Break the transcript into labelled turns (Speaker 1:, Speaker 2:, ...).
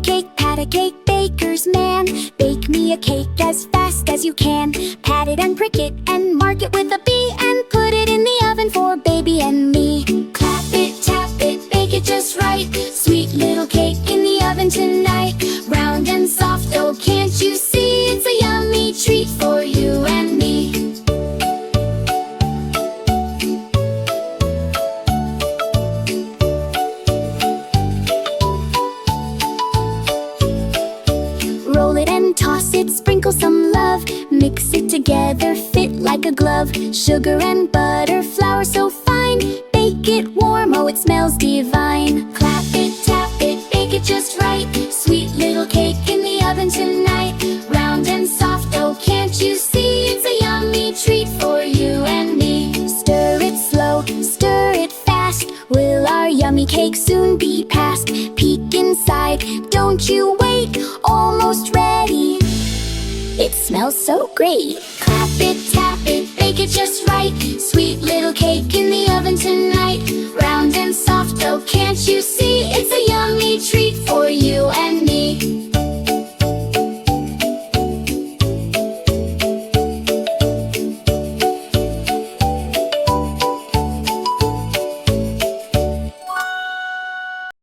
Speaker 1: pat a cake, baker's man. Bake me a cake as fast as you can. Pat it and prick it and mark it with a B, and put it in the oven for baby and me. Clap it, tap it, bake it just right. Sweet little cake in the oven tonight. Round and soft, oh can't you see? It's a yummy treat for you and me. Roll it and toss it, sprinkle some love. Mix it together, fit like a glove. Sugar and butter, flour so fine. Bake it warm, oh it smells divine. Clap it, tap it, bake it just right. Sweet little cake in the oven tonight. Round and soft, oh can't you see? It's a yummy treat for you and me. Stir it slow, stir it fast. Will our yummy cake soon be passed? Peek inside, don't you wait. Almost ready. It smells so great. Clap it, tap it, bake it just right. Sweet little cake in the oven tonight. Round and soft, oh can't you see?